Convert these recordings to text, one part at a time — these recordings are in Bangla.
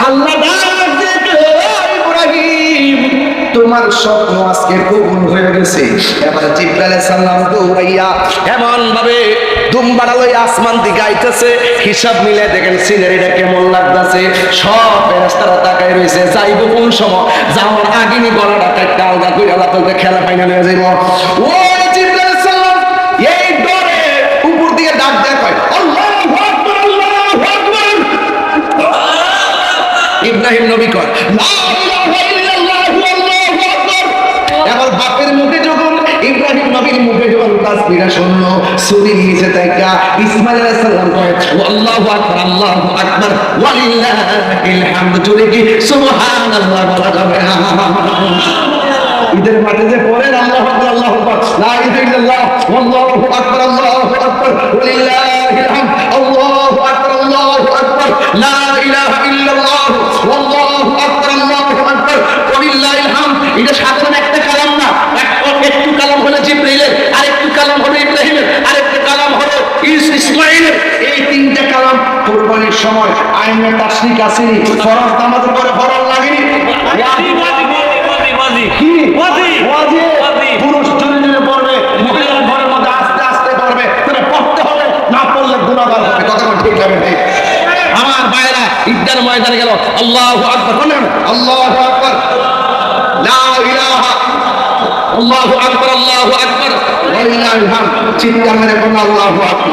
আল্লাহ ডাক দিয়ে ইব্রাহিম তোমার স্বপ্ন আজকে কবুল হয়ে গেছে। এবার জিবরাইল আলাইহিস সালাম দৌড়াইয়া এমন ভাবে দুম্বারা লই আসমান দিকে আইতেছে, হিসাব মিলে দেখেন সিনারিটা কেমন লাগতেছে। সব ফেরেশতারা তাকায় রইছে, যাইব কোন সময়, যাওয়ার আগেই গলাটা কাটতে আলগা কইরা আল্লাহ তো খেলা ফাইনাল হয়ে যাইব। ওই জিবরাইল আলাইহিস সালাম এই ডরে উপর দিকে ডাক দেয়া কয় আল্লাহু আকবার, আল্লাহু আকবার। ইব্রাহিম নবী কয় লা ইলাহা ইল্লাল্লাহু আল্লাহু আকবার। এবার বাপের মুখে যখন ইব্রাহিম নবীর মুখে যখন তাসবিহটা শুনলো, সুরির নিচে তাইকা ইসমাঈল আলাইহিস সালাম কয় আল্লাহু আকবার, আল্লাহু আকবার ওয়ালিল্লাহিল হামদ। জোরে কি সুবহানাল্লাহ বলা যাবে না? ঈদের মাঠে যে পড়েন আল্লাহু আকবার, আল্লাহু আকবার, লা ইলাহা ইল্লাল্লাহ আল্লাহু আকবার, আল্লাহু আকবার ওয়ালিল্লাহিল হামদ, আল্লাহু আকবার, আল্লাহু আকবার, লা ইলাহা ইল্লাল্লাহ আল্লাহু আকবার, আল্লাহু আকবার ওয়ালিল্লাহিল হামদ। এটা সাধারণ একটা কালাম না, একটু কালাম হলো জিবরাইলের, আরেকটু কালাম হলো ইব্রাহিমের, আরেকটু কালাম হলো ইসমাঈলের। এই তিনটা কালাম কুরবানির সময় আইনে তাশরিক আসেনি, ফরজ নামাজের পরে ফরজ লাগেনি। কি ওয়াজিব পুরুষ জনে পড়বে, মহিলার ঘরের মধ্যে আস্তে আস্তে পড়বে, তবে পড়তে হবে, না পড়লে গুনাহগার হবে। কথা ঠিক হবে ভাই আমার ভাইরা? ঈদগার ময়দানে গেল আল্লাহু আকবার বলেন, আল্লাহু আকবার, লা ইলাহা আল্লাহু আকবার, আল্লাহু আকবার ওয়ালিল্লাহিল হামদ। চিৎকার মেরে বলুন আল্লাহু আকবার।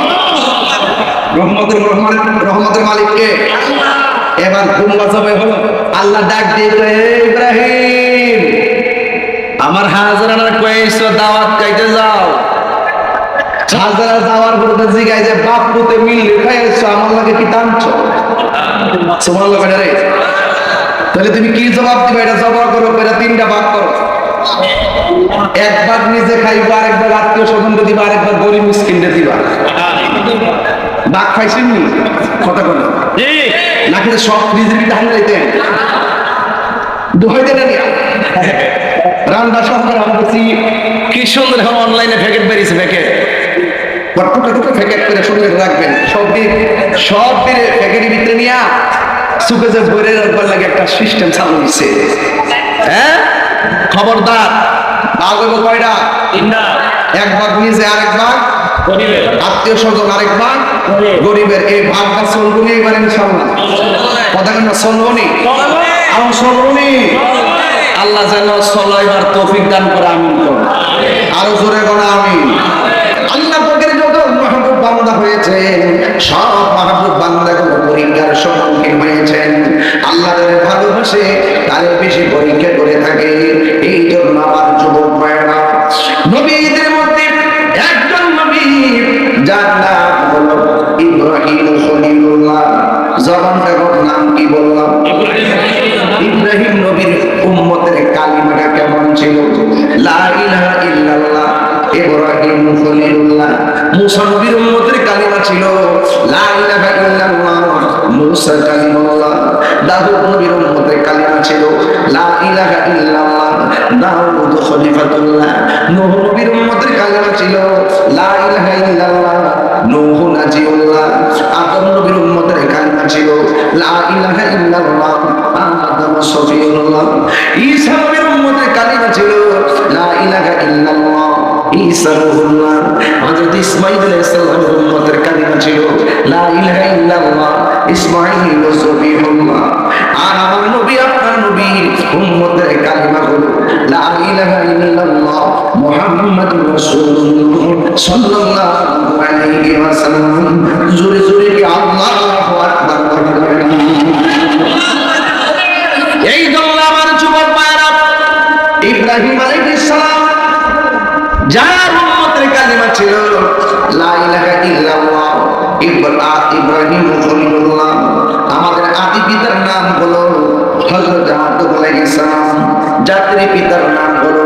রহমতের মালিক কে? এবার ঘুম বাঁচাবে হলো। আল্লাহ ডাক দিয়ে কয় ইব্রাহিম আমার হাজরার কইছো দাওয়াত খাইতে যাও। হাজরা যাওয়ার পরে জিগাই যে বাপ পুতে মিল খাইছো, আমার লাগে কি টানছো? সুবহানাল্লাহ রে। তাহলে তুমি কি জবাব দিবে? এটা জবাব করো, এটা তিনটা ভাগ করো। এক ভাগ নিজে খাইবা, আরেক ভাগ আত্মীয় স্বজনকে দিবা, আরেক ভাগ গরিব মিসকিনকে দিবা। ভাগ খাইছেন নি? কথা বলো নাকি সব নিজের ভিতরে হান যাইতেন দোহাই দেন রান্না সরকার আমাদের কি সুন্দর এখন অনলাইনে প্যাকেট বেরিয়েছে, প্যাকেট প্যাকেট করে সুন্দর রাখবেন। সব দিয়ে প্যাকেটের ভিতরে নিয়ে সুপে যে ভরে রাখবার লাগে একটা সিস্টেম চালু হয়েছে। হ্যাঁ খবরদার, ভাগ হইব কয়টা? এক ভাগ নিজে, আরেক ভাগ আত্মীয় স্বজন, আরেক ভাগ গরিবের। এই ভাগটা চলবনি এবার ইনশাআল্লাহ। কথা কেন চলবনি? আমার চলবনি। আল্লাহ যেন চলাইবার তৌফিক দান করে, আমিন করুন। আরো জোরে করা আমিন। আল্লাহ পাকের যত মাহবুব বান্দা হয়েছেন, সব মাহবুব বান্দাগুলো পরীক্ষার সম্মুখীন হয়েছেন। আল্লাহ যাদের ভালোবাসে তাদের বেশি পরীক্ষা করে থাকে। এই জন্য আমার যুবক ভাইয়েরা, নবীদের মধ্যে একজন নবী যার নাম হলো ইব্রাহিম খলিলুল্লাহ। জবানটা নাম কি বললাম? ইব্রাহিম নবীর উম্মতের কালিমাটা কেমন ছিল? লা ইলাহা ইল্লাল্লাহ ইব্রাহিম খলিলুল্লাহ। মুসা নবীর উম্মতের কালিমা ছিল লা ইলাহা ইল্লাল্লাহ মুসা কালিমুল্লাহ। দাউদ নবীর উম্মতের কালিমা ছিল লা ইলাহা ইল্লাল্লাহ দাউদ খলিফাতুল্লাহ। নূহ নবীর উম্মতের কালিমা ছিল লা ইলাহা ইল্লাল্লাহ নূহ নাজিউল্লাহ। আদম নবীর উম্মতের কালিমা ছিল লা ইলাহা ইল্লাল্লাহ আদম সফিউল্লাহ। ঈসা নবীর উম্মতের কালিমা ছিল লা ইলাহা ইল্লাল্লাহ ঈসা রূহুল্লাহ। হযরত ইসমাঈল আলাইহিস সালামের উম্মতের কালিমা ছিল লা ইলাহা ইল্লাল্লাহ ইসমাঈল সফিউল্লাহ। আর আমার নবী আপনার নবী উম্মতের কালিমা হলো লা ইলাহা ইল্লাল্লাহ মুহাম্মাদুর রাসূলুল্লাহ সাল্লাল্লাহু আলাইহি ওয়াসাল্লাম। জোরে জোরে কি আল্লাহু আকবার বলেন। এই জন্য আমার যুবক ভাইরা, ইব্রাহিম আলাইহিস সালাম যার উম্মতের কালিমা ছিল লা ইলাহা ইল্লাল্লাহ ইব্রাহিম খলিলুল্লাহ। আমাদের আদি পিতার নাম হলো হযরত আদম আলাইহিস সালাম, জাতির পিতার নাম হলো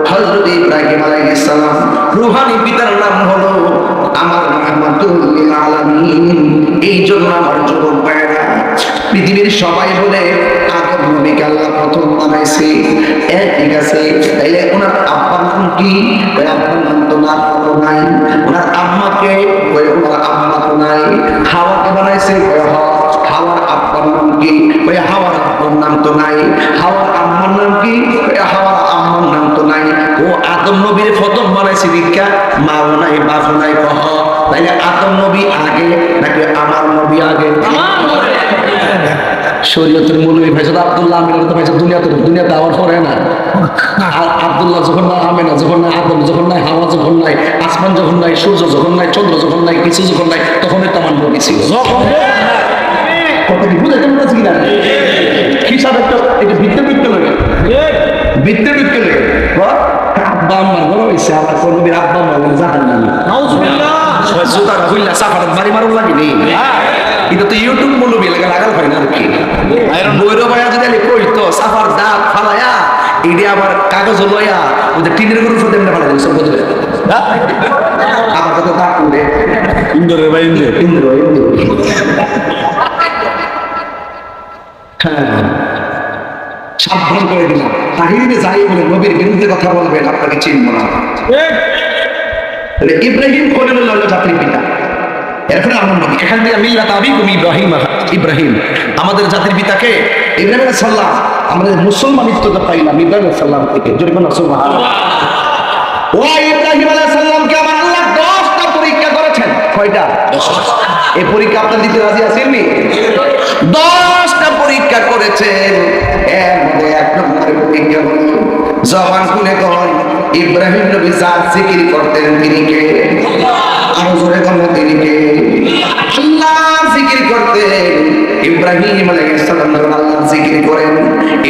হযরত ইব্রাহিম আলাইহিস সালাম, রূহানি পিতার নাম হলো আমার রাহমাতুল লিল আলামিন। এই জন্য আমার যুবক ভাইরা, পৃথিবীর সবাই বলে আদম নবীকে আল্লাহ প্রথম বানাইছে। ঠিক আছে, তাইলে ওনার আব্বার নাম কি? ওই আব্বার নাম তো না নাই। ওনার আম্মাকে, ওই ওনার আম্মা তো নাই। হাওয়াকে বানাইছে, হাওয়ার আব্বার নাম কি? ওই হাওয়ার বাবার নাম তো নাই। হাওয়ার আম্মার নাম কি? হাওয়ার আম্মার নাম তো নাই। ও আদম নবীর প্রথম বানাইছে দীক্ষা, মাও নাই বাপও নাই। কহ তাইলে আদম নবী আগে নাকি আমার নবী আগে? শরীয়তের মৌলবী ভাইজান আব্দুল্লাহ আমিনের তো ভাইজান দুনিয়াতে আবার পড়ে না। আব্দুল্লাহ যখন নাই, আমেনা যখন নাই, আদম যখন নাই, হাওয়া যখন নাই, আসমান যখন নাই, সূর্য যখন নাই, চন্দ্র যখন নাই, কিছু যখন নাই, তখনই তো আমার নবী ছিল। কথা কি বুঝাইতে পারছি কিনা? হিসাব একটা এটা ভিত্তে লাগে, ভিত্তে লাগে। আব্বা আম্মার বড় হয়েছে, আমার কোন নবীর আব্বা আম্মা জাহান্নামী। জুতাটা হইলা সাফারাত বাড়ি মারুন লাগেনি। এটা তো ইউটিউব মৌলবী এলাকা লাগাল হয় না আর কি। বৈর ভাইয়া যদি আলি কইতো সাফার দাঁত ফালায়া এটি আবার কাগজ লইয়া ওদের টিনের গরুর সাথে এমনি ফালাই দিল সব বদলে। আমার কথা দাঁত উঠে ইন্দোরের ভাই ইন্দোর। হ্যাঁ, সাবধান করে দিলাম। তাহিরে যাই বলে নবীর বিরুদ্ধে কথা বলবেন, আপনাকে চিনব না। ইব্রাহিম খলিলুল্লাহ হলো জাতির পিতা। এরপরে আমার নবী, এখান থেকে মিল্লাত আবিকুম ইব্রাহিম, আমাদের জাতির পিতাকে ইব্রাহিম আলাইহিস সালাম। আমাদের মুসলমানিত্বটা পাইলাম ইব্রাহিম আলাইহিস সালাম থেকে। জোরে বলুন সুবহানাল্লাহ। ও ইব্রাহিম আলাইহিস সালামকে আমার আল্লাহ 10টা পরীক্ষা করেছেন। কয়টা? 10টা। এই পরীক্ষা আপনার দিতে রাজি আছেন নি? 10টা পরীক্ষা করেছেন। এর মধ্যে এক নম্বরের পরীক্ষা হলো জবান খুলে কয় ইব্রাহিম নবী যার জিকির করতেন তিনি কে? আরো জোরে কোন তিনি কে? আল্লাহ জিকির করতেন। ইব্রাহিম আলাইহিস সালাম যখন আল্লাহ জিকির করেন,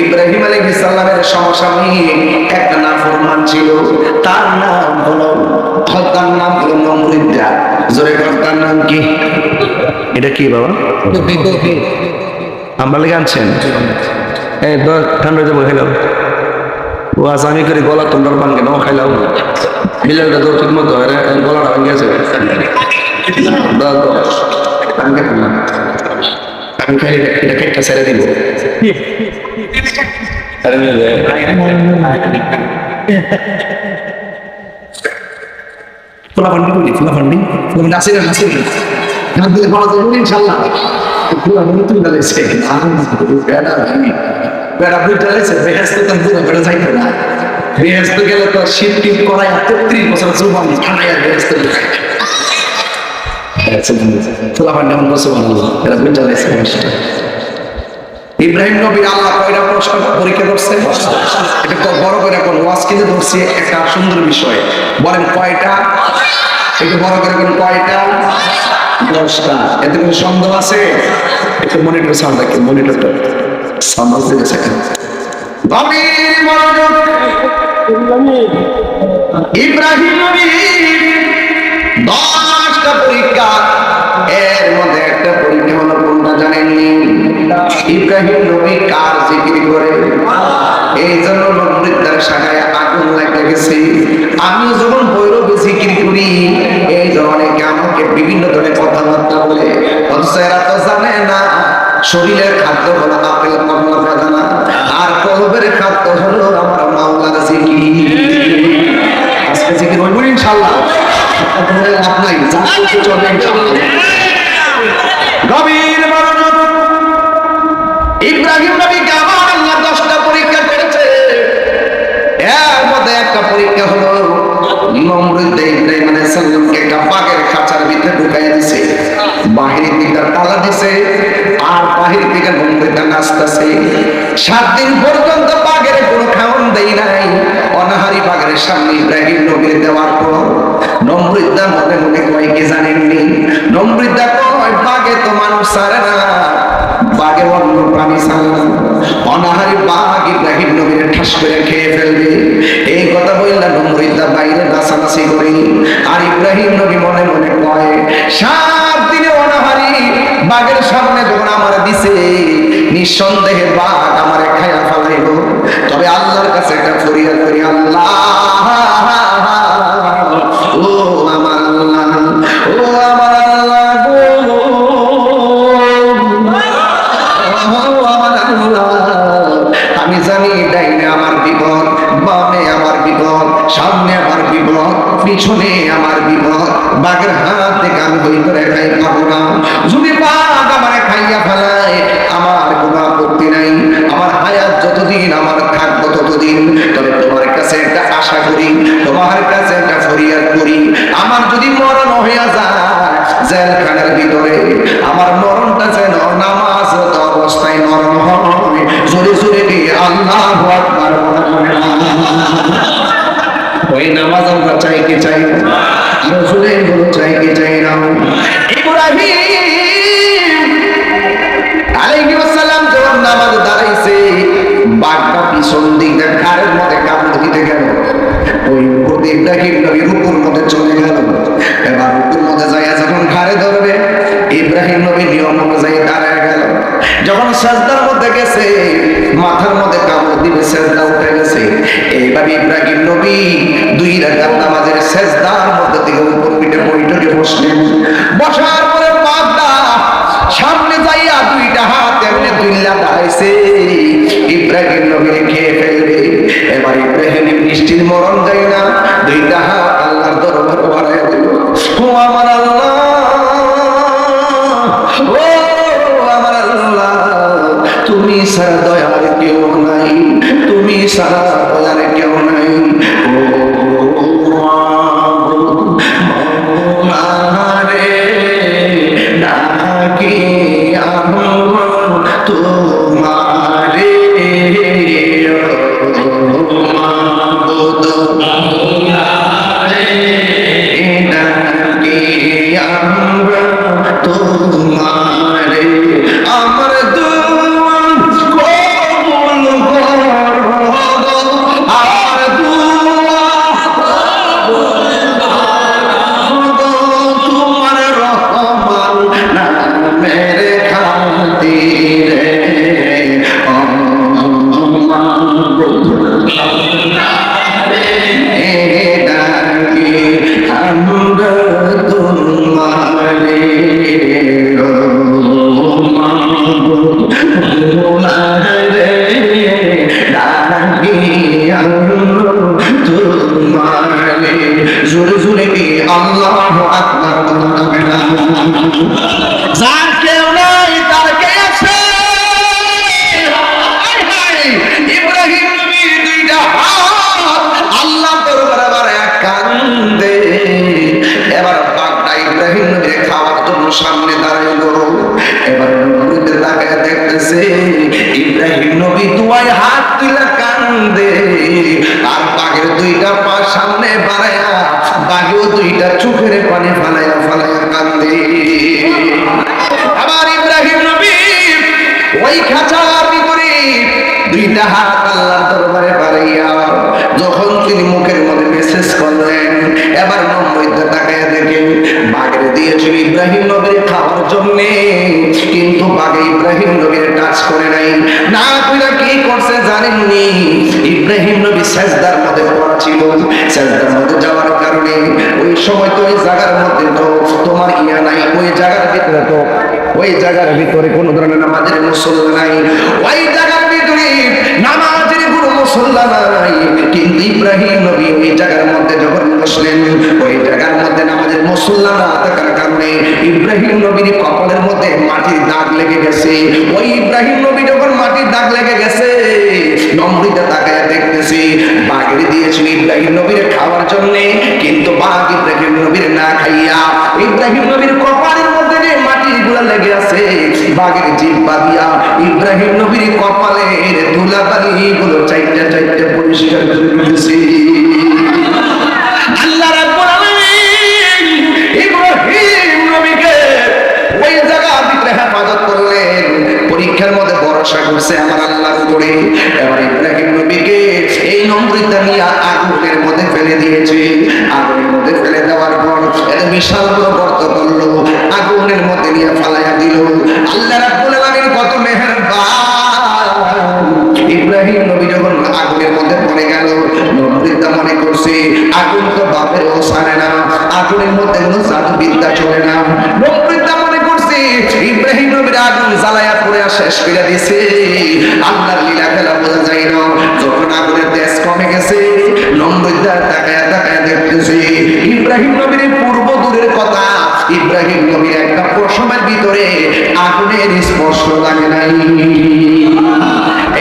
ইব্রাহিম আলাইহিস সালামের সমসাময়িক একটা নাফরমান ছিল, তার নাম হলো নমরুদ। জোরে কোন তার নাম কি? এটা কি বাবা? আমরা লেগে আনছেন? এই ঠান্ডা যাবো খেলাম ও আসামি করে গলা তোমরা ভাঙ্গে নাও খাইলাম মিলাটা তো ঠিক মতো গলাটা ভাঙ্গে আছে। আমি খাই এটা কেটটা ছেড়ে দিব। ফুলাফান্ডি বলি, ফুলাফান্ডি আসে না আসে না দিলে বলা যাবে ইনশাল্লাহ। ফুলাফান্ডি তুই গেছে বেড়া বুঝতে গেছে বেহেস্ত তার পুরো বেড়া যাইতো না। বেহেস্ত গেলে তো শীত টিপ করাই 33 বছর জুবান ঠান্ডায় বেহেস্ত ফুলাফান্ডি এমন বসে বানালো এরা বুঝতে গেছে। ইব্রাহিম নবীর আল্লাহ কয়টা প্রশ্ন পরীক্ষা করছে? এটা বড় করে কোন ওয়াজ কিনে ধরছে একটা সুন্দর বিষয়। বলেন কয়টা? একটু বড় করে কোন কয়টা? 10টা। এতে কোনো সন্দেহ আছে? একটু মনিটর সাউন্ড রাখি, মনিটরটা সাউন্ড আসতে গেছে। গভীর মনোযোগ। ইব্রাহিম নবী 10টা পরীক্ষা, এর মধ্যে একটা পরীক্ষা হলো কোনটা জানেননি? ইব্রাহিম নবী কার জিকির করে? এই জন্য নমরুদের শাখায় আগুন লেগে গেছে। আমি যখন ভৈরবে জিকির করি এই ধরনের আমাকে বিভিন্ন ধরনের কথাবার্তা বলে, অথচ এরা তো জানে না শরীরের খাদ্য হলো আপেল কমলা বেদানা, আর কলবের খাদ্য হলো আমার মাওলার জিকির। আজকে জিকির হইব ইনশাআল্লাহ। আপনাই যা কিছু চলবে ইনশাআল্লাহ। গভীর মনোযোগ। ইব্রাহিম নবীকে আমার আল্লাহ 10টা পরীক্ষা করেছে। এর মধ্যে একটা পরীক্ষা হলো নমরুদ ইব্রাহিম আলাইহিস সালামকে একটা বাঘের খাঁচার ভিতরে ঢুকাইয়া দিছে। বাহির থেকে তালা দিছে আর বাহির থেকে নমরুদ নাচতেছে। 7 দিন পর্যন্ত বাঘের কোনো খাওয়ান দেই নাই। অনাহারি বাঘের সামনে ইব্রাহিম নবীর দেওয়ার পর নমরুদ মনে মনে কয় কি জানেননি? নমরুদ কয় বাঘে তো মানুষ ছাড়ে না, বাঘে অন্য প্রাণী ছাড়ে না। অনাহারি বাঘ ইব্রাহিম নবীর ঠাস করে খেয়ে ফেলবে। এই কথা বললা নমরুদ বাইরে নাচানাচি করে। আর ইব্রাহিম নবী মনে মনে কয় 7 দিনে অনাহারি বাঘের সামনে যখন আমার দিছে নিঃসন্দেহে বাঘ আমারে খায়া ফেলাইব। তবে আল্লাহর কাছে একটা ফরিয়াদ করি, আল্লাহ ও আমার আল্লাহ, ও আমার আল্লাহ গো, আমার আল্লাহ, আমি জানি ডাইনে আমার বিপদ, বামে আমার বিপদ, সামনে আমার বিপদ, পিছনে আমার বিপদ। বাঘের হাত থেকে আমি বই করে খাই পাবো না। যদি বাঘ আমারে খাইয়া ফেলায় আমার কোনো আপত্তি নাই। করি, তোমার কাছে একটা ফরিয়াদ করি, আমার যদি মরণ হইয়া যায় জেলখানার ভিতরে, আমার মরণটা যেন নামাজরত অবস্থায় মরণ হয়। জোরে জোরে দিয়ে আল্লাহু আকবার ওই নামাজ আমরা চাই কি চাই না? আরো জোরে বলো, চাই কি চাই না? ইব্রাহিম আলাইহিস সালাম যখন নামাজ দাঁড়াইছে, বাঘটা পিছন দিক দিয়ে ঘাড়ের মধ্যে কামড় দিতে গেল, ওই ইব্রাহিম নবী রুকুর মধ্যে চলে গেল। এবার রুকুর মধ্যে যাইয়া যখন ঘাড়ে ধরবে, ইব্রাহিম নবী নিয়ম অনুযায়ী দাঁড়ায় গেল। যখন সাজদার মধ্যে গেছে, মাথার মধ্যে কামড় দিবে, সাজদা উঠে গেছে। এইভাবে ইব্রাহিম নবী 2 রাকাত নামাজের সাজদার মধ্যে থেকে উপর পিঠে বৈঠকে বসলেন। বসার পরে পাগড়া সামনে যাইয়া 2টা হাত এমনি দুইলা দাঁড়াইছে, ইব্রাহিম নবীর খেয়ে ফেলবে। এবার ইব্রাহিম বৃষ্টির মরণ যায় না, 2টা হাত আল্লাহর দরবারে বাড়ায় দিল। ও আমার আল্লাহ, ও আমার আল্লাহ, তুমি ছাড়া দয়ার কেউ নাই, তুমি ছাড়া দয়ার কেউ নাই। ও মারে ডাকি তোমারে, তোমারে আমার দোয়া কবুল করো, আর দোয়া কবুল করো, তোমার রহমান নামের খাতিরে। আল্লাহু আকবার। যার কেউ নাই তার কে আছে? ইব্রাহিম নবীর 2টা হাত আল্লাহ দরবারে বাড়ায়া কান্দে। এবার বাঘটা ইব্রাহিম নবীর খাওয়ার জন্য সামনে দাঁড়াইলো। এবার নবীতে তাকায় দেখতেছে ইব্রাহিম নবী দুয়ায় হাত তুলে কান্দে, আর বাঘের 2টা পা সামনে বাড়ায়া বাঘেও 2টা চোখের পানি ফালাইয়া ফালাইয়া কান্দে। আবার ইব্রাহিম নবী ওই খাঁচার ভিতরে 2টা হাত আল্লাহর দরবারে বাড়াইয়া যখন তিনি মুখের মধ্যে মেসেজ করলেন, এবার নম্বরটা তাকায় দেখেন বাঘের দিয়েছিল ইব্রাহিম নবীর খাওয়ার জন্য, কিন্তু বাঘে ইব্রাহিম নবীর টাচ করে নাই। না কইরা কি করছে জানেননি? ইব্রাহিম নবী সাজদার মধ্যে পড়া ছিল, সাজদার মধ্যে যাওয়ার কারণে ওই সময় তো ওই জায়গার মধ্যে তো তোমার ইয়া নাই, ওই জায়গার ভিতরে তো ওই জায়গার ভিতরে কোনো ধরনের নামাজের মুসল্লা নাই, ওই জায়গার ভিতরে নামাজের কোনো মুসল্লা নাই। কিন্তু ইব্রাহিম নবী ওই জায়গার মধ্যে যখন বসলেন, ওই জায়গার মধ্যে নামাজের মুসল্লা না থাকার কারণে ইব্রাহিম নবীর কপালের মধ্যে মাটির দাগ লেগে গেছে। ওই ইব্রাহিম নবী যখন মাটির দাগ লেগে গেছে, নম্রিতে তাকায় দেখতেছি বাঘের দিয়েছিল ইব্রাহিম নবীর খাওয়ার জন্য, কিন্তু বাঘ ইব্রাহিম নবীর না খাইয়া ইব্রাহিম নবীর কপালের মধ্যে যে মাটির গুলা লেগে আছে, বাঘের জিহ্বা দিয়া ইব্রাহিম নবীর কপালের ধুলাবালি গুলো চাইটা চাইটা পরিষ্কার করে দিয়েছে। আল্লাহ রাব্বুল আলামিন ইব্রাহিম নবীকে ওই জায়গার ভিতরে হেফাজত করলেন, পরীক্ষার মধ্যে ভরসা করছে আমার আল্লাহর উপরে। এবার ইব্রাহিম নবীকে এই নম্রিতা নিয়ে আগুনের মধ্যে ফেলে দিয়েছে। আগুনের মধ্যে ফেলে দেওয়ার পর এত বিশাল বড় গর্ত করলো, আগুনের মধ্যে নিয়ে ফালাইয়া দিল। আল্লাহ রাব্বুল আলামিন কত মেহেরবান। ইব্রাহিম নবী যখন আগুনের মধ্যে পড়ে গেল, নম্রিতা মনে করছে আগুন তো বাপেরও ছাড়ে না, আগুনের মধ্যে কোনো জাদুবিদ্যা চলে না। নম্রিতা মনে করছে ইব্রাহিম নবীর আগুন জ্বালায়া পুড়ে শেষ করে দিয়েছে। আল্লাহর লীলা খেলা বোঝা যায় না। যখন আগুনের তেজ কমে গেছে, নম্রিতা তাকায়া তাকায়া দেখতেছে ইব্রাহিম নবীর পূর্ব দূরের কথা, ইব্রাহিম নবীর একটা প্রসবের ভিতরে আগুনের স্পর্শ লাগে নাই।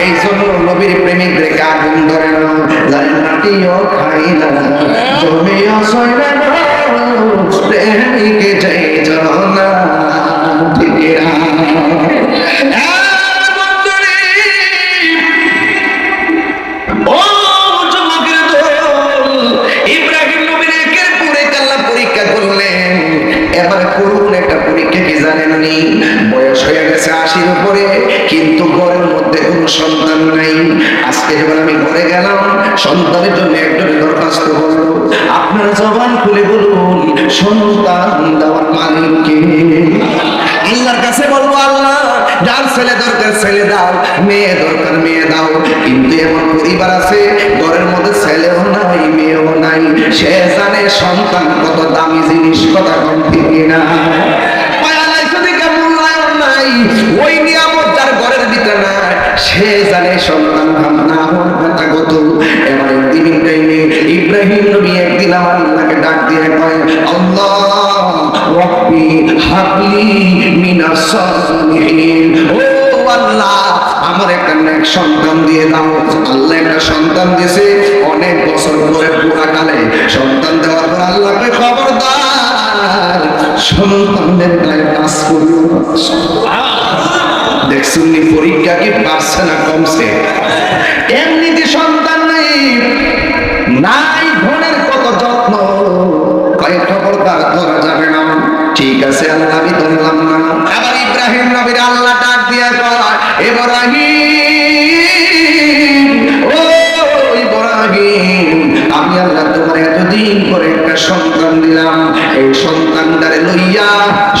এই জন্য নবীর প্রেমিকদেরকে আগুন ধরে না, জান্নাতিও খাই না ঘরে গেলাম, সন্তানের জন্য একজন দরখাস্ত করলো, আপনারা জবান খুলে বলুন সন্তান দেওয়ার মালিক কে? আল্লাহর কাছে বলবো, আল্লাহ যার ছেলে দরকার ছেলে দাও, মেয়ে দরকার মেয়ে দাও। কিন্তু এমন পরিবার আছে ঘরের মধ্যে ছেলেও নাই মেয়েও নাই, সে জানে সন্তান কত দামি জিনিস, কথা কম ঠিক না? ওই নিয়ামত যার ঘরের ভিতরে না, সে জানে সন্তান না হওয়ার কথা কত। এবার একদিন টাইমে ইব্রাহিম নবী একদিন আমার আল্লাহকে ডাক দিয়ে কয়, আল্লাহ রাব্বি হাবলি মিনাস সালিহিন, ও আল্লাহ আমার একটা নেক সন্তান দিয়ে দাও। আল্লাহ একটা সন্তান দিয়েছে, অনেক বছর পরে পুরাকালে সন্তান দেওয়ার পর আল্লাহকে খবরদার সন্তানদের গায়ে কাজ করিও। দেখছেন পরীক্ষা কি বাড়ছে না কমছে? এমনিতে সন্তান নেই, নাই ধনের কত যত্ন, কয় খবরদার ধরা যাবে না। ঠিক আছে আল্লাহ আমি ধরলাম না। আবার ইব্রাহিম নবীর আল্লাহ ডাক দিয়া কয়, ইব্রাহিম ও ইব্রাহিম, আমি আল্লাহ তোমার এতদিন পরে একটা সন্তান দিলাম, এই সন্তানটারে লইয়া,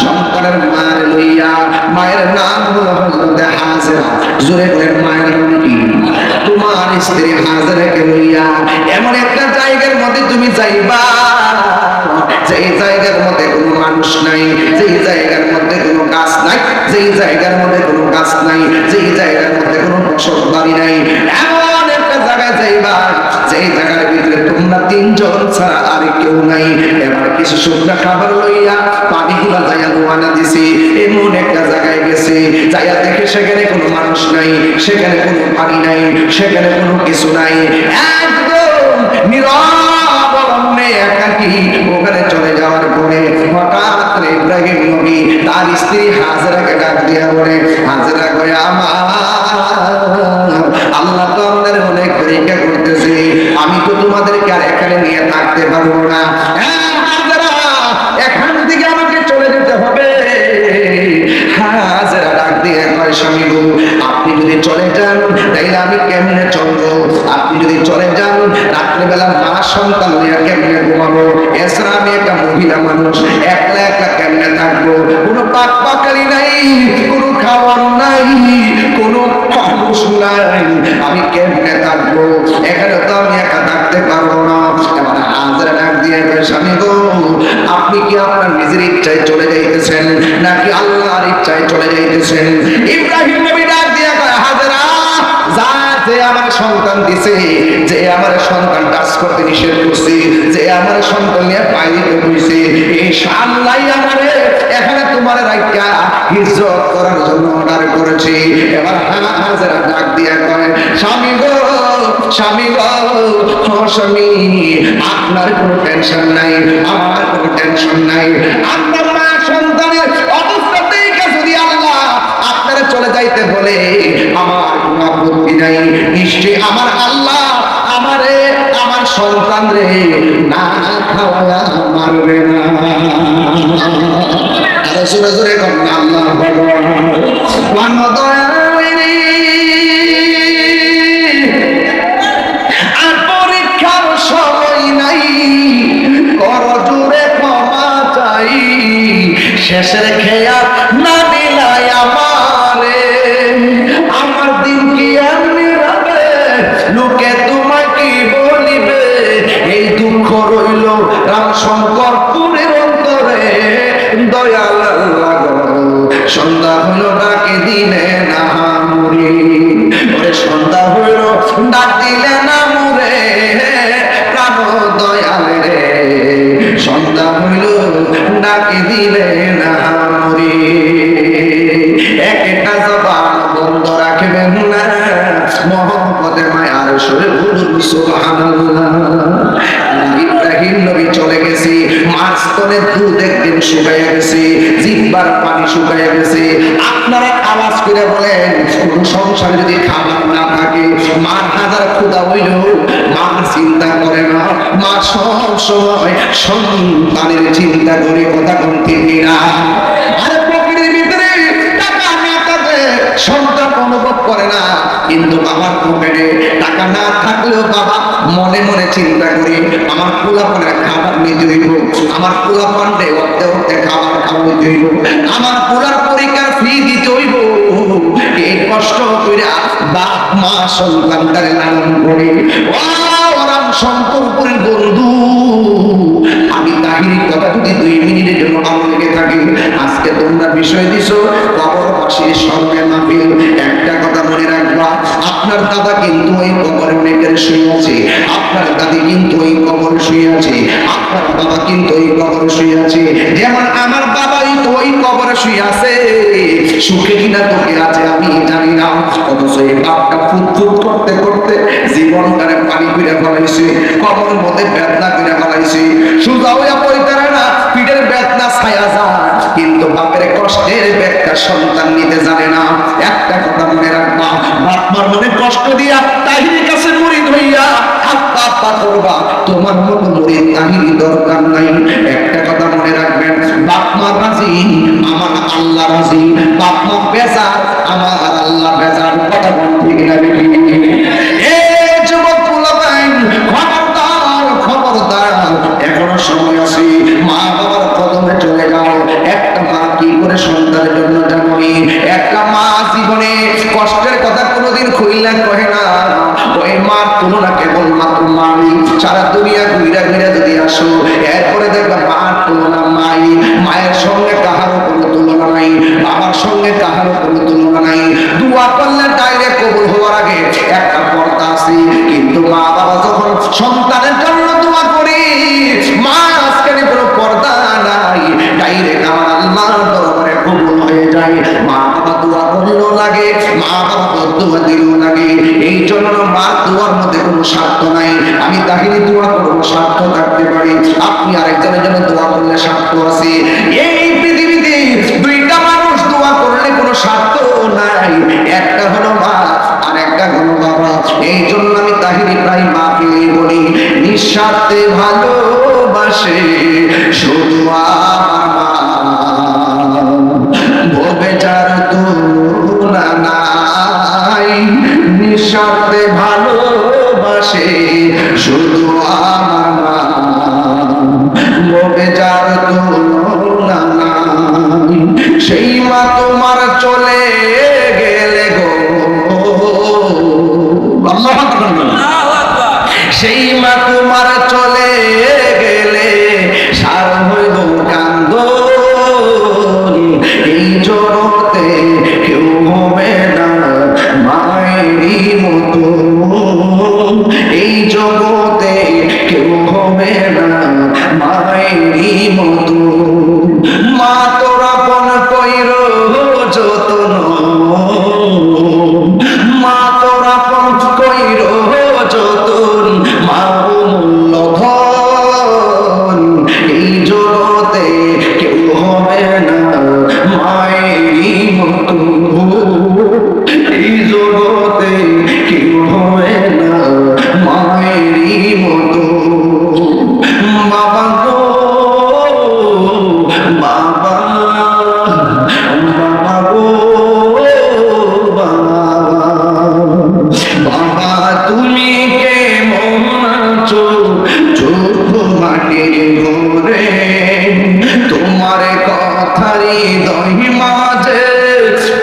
সন্তানের মায়ের লইয়া, মায়ের নাম হলো হযরত হাজেরা। জোরে বলেন মায়ের নাম কি? তোমার স্ত্রী হাজেরাকে লইয়া এমন একটা জায়গার মধ্যে তুমি যাইবা, যেই জায়গার মধ্যে কোনো মানুষ নাই, যেই জায়গার মধ্যে কোনো গাছ নাই, যেই জায়গার মধ্যে কোনো গাছ নাই, যেই জায়গার মধ্যে কোনো বসত বাড়ি নাই, এমন একটা জায়গায় যাইবা যেই জায়গার ভিতরে তোমরা তিনজন ছাড়া আর কেউ নাই। এবার কিছু শুকনা খাবার লইয়া পানিগুলা যাইয়া রওনা দিছি, এমন একটা জায়গায় গেছি, যাইয়া দেখে সেখানে কোনো মানুষ নাই, সেখানে কোনো পানি নাই, সেখানে কোনো কিছু নাই, একদম নীরব অরণ্যে একাকী। ওখানে চলে যাওয়ার পরে হঠাৎ ইব্রাহিম নবী তার স্ত্রী হাজেরাকে ডাক দিয়া বলে, হাজেরা কয় আমার আল্লাহ তো আপনাদের অনেক পরীক্ষা করতেছে, আমি তো তোমাদেরকে আর এখানে নিয়ে থাকতে পারবো না, এখান থেকে আমাকে চলে যেতে হবে। হাজেরা ডাক দিয়ে কয়, স্বামী গো আপনি যদি চলে যান তাইলে আমি কেমনে চলবো? আপনি যদি চলে যান রাত্রিবেলা মা সন্তান নিয়ে কেমনে ঘুমাবো? এছাড়া আমি একটা মহিলা মানুষ, একলা একলা কেমনে থাকবো? কোনো পাক পাকারি নাই, কোনো খাবার নাই, কোনো মানুষ নাই, আমি কেমনে থাকবো? এখানে তো আমি একা থাকতে পারবো না। এবার হাজেরা ডাক দিয়ে কয়, স্বামী গো আপনি কি আপনার নিজের ইচ্ছায় চলে যাইতেছেন নাকি আল্লাহর ইচ্ছায় চলে যাইতেছেন? ইব্রাহিম নবী ডাক দিয়ে কয়, হাজেরা যা, যে আমার সন্তান দিছে, যে আমার সন্তান কাজ করতে নিষেধ করছে, যে আমার সন্তান নিয়ে বাইরে হইছে, এই আল্লাহই আমারে এখানে তোমার রাইখা হিজরত করার জন্য অর্ডার করেছে। এবার হাজেরা ডাক দিয়ে কয়, স্বামী গো স্বামী গো, ও স্বামী আপনার কোনো টেনশন নাই, আমার কোনো টেনশন নাই। আপনার মা সন্তানের অবস্থা দেখে যদি আল্লাহ আপনারা চলে যাইতে বলে আমার কোনো আপত্তি নাই, নিশ্চয়ই আমার আল্লাহ আমারে আমার সন্তান রে না খাওয়া মারবে না। আরো জোরে জোরে কন্যা আল্লাহ ভগবান দয়া শেষের খেয়া না দিলাই আমারে, আমার দিন কি এমনি হবে, লোকে তোমায় কি বলিবে, এই দুঃখ রইল রাম শঙ্করপুরের অন্তরে। দয়াল আল্লাহ সন্ধ্যা হইল ডাকে দিলে না মুরে, ওরে সন্ধ্যা হইল ডাক দিলে না মুরে, প্রাণ দয়াল রে সন্ধ্যা হইল ডাকে দিলে না মুরে। একটা জবান বন্ধ রাখবেন না, মহব্বতে মায়ার সুরে বলুন সুবহানাল্লাহ। ইব্রাহিম নবী চলে গেছে, মাঝখানে দুধ একদিন শুকাইয়া গেছে, জিহ্বার পানি শুকাইয়া গেছে। আপনারা আওয়াজ করে বলেন, কোন সংসারে যদি খাবার না থাকে, মার হাজার ক্ষুধা হইল মা চিন্তা করে না, মা সব সময় সন্তানের চিন্তা করে, কথা কোন ঠিক না? আরে প্রকৃতির ভিতরে টাকা না থাকলে সন্তান অনুভব করে না কিন্তু বাবার পকেটে টাকা না থাকলেও বাবা মনে মনে চিন্তা করি আমার পোলাপানের খাবার নিতে হইব, আমার পোলাপানরে অর্ধে অর্ধে খাবার খাওয়াইতে হইব, আমার পোলার পরীক্ষার ফি দিতে হইব। এই কষ্ট করে বাপ মা সন্তানটারে লালন করে। ওরা সম্পর্কের বন্ধু, আমি তাহির কথা যদি 2 মিনিটের জন্য ভালো লেগে থাকি, আজকে তোমরা বিষয় দিছো কবরবাসীর স্মরণে মাহফিল। একটা কথা মনে রাখবা, আপনার দাদা কিন্তু ওই কবরে অনেকের শুয়ে আছে, আপনার দাদি কিন্তু ওই কবরে শুয়ে আছে, আপনার বাবা কিন্তু ওই কবরে শুয়ে আছে। যেমন আমার বাবাই তো ওই কবরে শুয়ে আছে, সুখে কিনা তোকে আছে আমি জানি না, অথচ এই বাপটা ফুটফুট করতে করতে জীবনটারে পানি করে ফেলাইছে, কবরের মধ্যে বেদনা করে ফেলাইছে। সুজা হইয়া পড়তে না, পিঠের বেদনা ছায়া যায়, কিন্তু বাপের কষ্টের ব্যাগটা সন্তান নিতে জানে না। একটা কথা মনে রাখবা, বাপ মার মনে কষ্ট দিয়া তাহিরের কাছে মুরিদ হইয়া আব্বা আব্বা করবা, তোমার মতো মুরিদ তাহিরি দরকার নাই। একটা কথা মনে রাখবেন, বাপ মা রাজি, আমার আল্লাহ রাজি। বাপ মা বেজার, আমার আল্লাহ বেজার। কথা বল ঠিক না বেটি? এই যুবক পোলাপাইন, খবরদার খবরদার, এখনো সময় আছে, মা বাবার কদমে চলে যাও। একটা মা কি করে সন্তানের জন্য জানি, একটা মা জীবনে কষ্টের কথা কোনোদিন খুইলা কহে না। ওই মার তুলনা কেবল মাত্র মাই। সারা দুনিয়া ঘুরা ঘুরা যদি আসো, এরপরে দেখবা মার তুলনা মাই। মায়ের সঙ্গে কাহারও কোনো তুলনা নাই, বাবার সঙ্গে কাহারও কোনো তুলনা নাই। দোয়া করলে ডাইরেক্ট কবুল হওয়ার আগে একটা পর্দা আছে, কিন্তু মা বাবা যখন সন্তানের জন্য দোয়া করি, মা আজকে কোনো পর্দা নাই, ডাইরেক্ট আমার আল্লাহর দরবারে কবুল হয়ে যায়। মা বাবা দোয়া করলেও লাগে, মা বাবা দোয়া দিলেও লাগে। এই জন্য মা দোয়ার মধ্যে কোনো স্বার্থ নাই। আমি তাহিরি দোয়া করবো, স্বার্থ থাকতে পারি, আপনি আরেকজনের জন্য দোয়া করলে স্বার্থ আছে। এই পৃথিবীতে 2টা মানুষ দোয়া করলে কোনো স্বার্থ নাই, একটা হলো মা আর একটা হলো বাবা। এই জন্য আমি তাহিরি প্রায় মাকে বলি, নিঃস্বার্থে ভালোবাসে শুধু আমার মা, ভবে যার তুলনা নাই। নিঃস্বার্থে ভালোবাসে শুধু আমার মা, ভবে যার তুলনা নাই। সেই মা তোমার চলে গেলে গো, আল্লাহু আকবার, সেই মা তোমার চলে গেলে সার হইব কান্দন। এই জগতে কেউ হবে না মায়েরই মতো, এই জগতে কেউ হবে না মায়েরই মতো। মা তোরা পন কইর যতন, মা তোরা পন কইর যতন, মা মূল্য ধন। এই জগতে কেউ হবে না মায়েরই মতো, এই জগতে কেউ হবে না মায়েরই মতো। বাবা গো বাবা, বাবা গো বাবা, তুমি কেমন আছো চোখ মাটির ঘরে, তোমার কথারই দহি মাঝে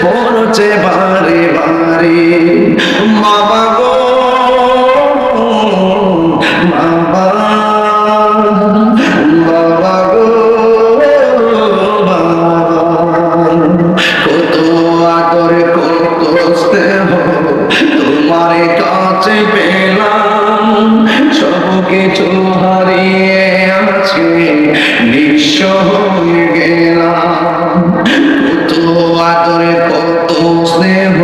পড়ছে বারে বারে। বাবা গো বাবা, বাবা গো বাবা, কত আদর কত স্নেহ তোমার কাছে পেলাম, সব কিছু হারিয়ে আজকে নিঃস্ব হয়ে গেলাম। কত আদর কত স্নেহ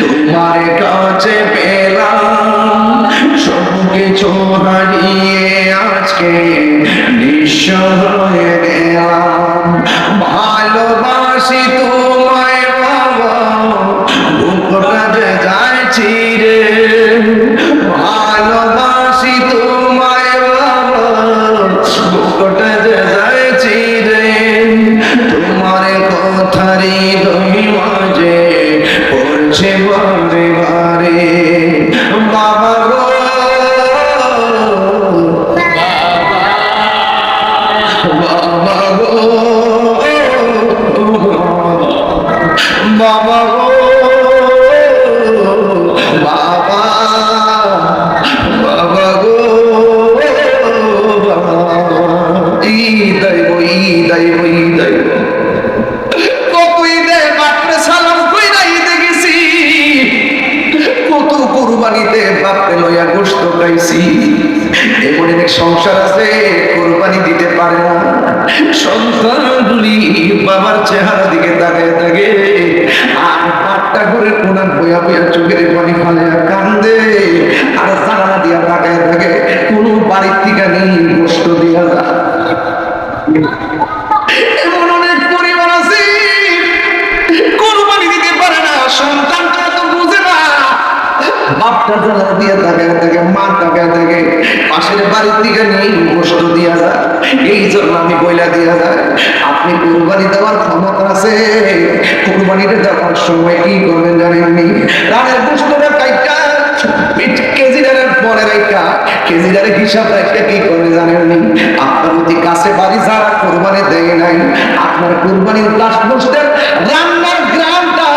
তোমার কাছে পেলাম, সব কিছু হারিয়ে আজকে নিঃস্ব হয়ে গেলাম। ভালোবাসি তোমায় বাবা, বুকটা যে যায় ছিঁড়ে। ভালোবাসি তোমায় বাবা, বুকটা যে যায় ছিঁড়ে। তোমার কথারই দই মাঝে পড়ছে বারে বারে। কত কুরবানিতে বাপরে লইয়া গোশত খাইছি। এমন অনেক সংসার আছে কুরবানি দিতে পারে না, সন্তানগুলি বাবার চেহারা দিকে তাকায় থাকে আর পাট্টা করে কোনার বইয়া বইয়া চোখের পানি ফালাইয়া কান্দে আর জানালা দিয়া তাকায় থাকে কোনো বাড়ির থেকে নেই গোশত দিয়া যায়। এমন অনেক পরিবার আছে কুরবানি দিতে পারে না, সন্তানটা তো বুঝে না, বাপটা জানালা দিয়ে তাকায় থাকে, মা তাকায় থাকে, পাশের বাড়ির থেকে নেই গোশত দিয়া যায়। এই জন্য আমি বইলা দিয়া যায়, আপনি কুরবানি দেওয়ার ক্ষমতা আছে, কুরবানিটা দেওয়ার সময় কি করবেন জানেননি? রানের গোশতটা কাইটা কেজিদারের পরে রাইকা কেজিদারের হিসাব রাখতে কি করবে জানেননি? আপনার যদি কাছে বাড়ি যারা কুরবানি দেয় নাই, আপনার কুরবানির লাশ বসতেন রান্নার গ্রামটা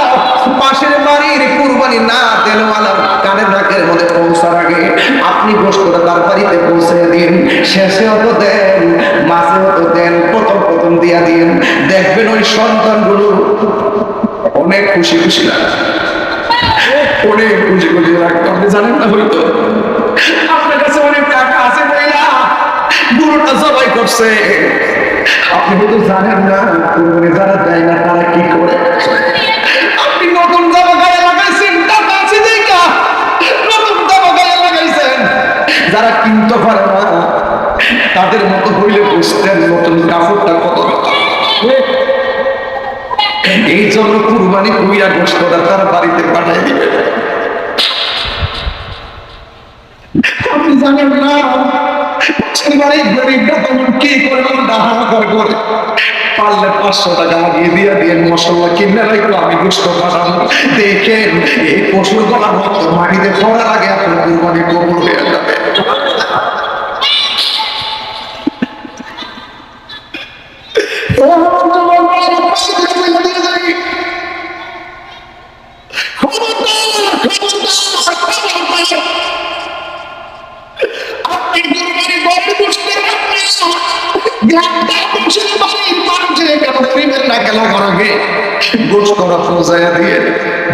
পাশের বাড়ির কুরবানি না দেনওয়ালার কানের নাকের মধ্যে পৌঁছার আগে আপনি গোশতটা তার বাড়িতে পৌঁছে দিন। শেষে হতো দেন, মাঝে হতো দেন, প্রথম প্রথম দিয়া দিন, দেখবেন ওই সন্তানগুলো অনেক খুশি খুশি লাগবে, অনেক খুশি খুশি লাগবে। আপনি জানেন না হয়তো আপনার কাছে অনেক টাকা আছে বইলা গরুটা জবাই করছে, আপনি হয়তো জানেন না কুরবানি যারা দেয় না তারা কি করে। আপনি নতুন জামা গায়ে লাগাইছেন, টাকা আছে দেখা নতুন জামা গায়ে লাগাইছেন, যারা কিনতে পারে না তাদের মতো হইলে বুঝতেন নতুন কাপড়টা কত। এই জন্য কুরবানি কইরা গোশতটা তার বাড়িতে পাঠিয়ে দিবে। আপনি জানেন না গরিবরা তখন কি করে হাহাকার করে, পারলে 500 টাকা লাগিয়ে দিয়ে দিয়ে মশলা কিনে রাখবো, আমি গোশত পাঠাবো। দেখেন এই পশুর গলার মতো মাটিতে পড়ার আগে আপনার কুরবানি কবুল হয়ে যাবে।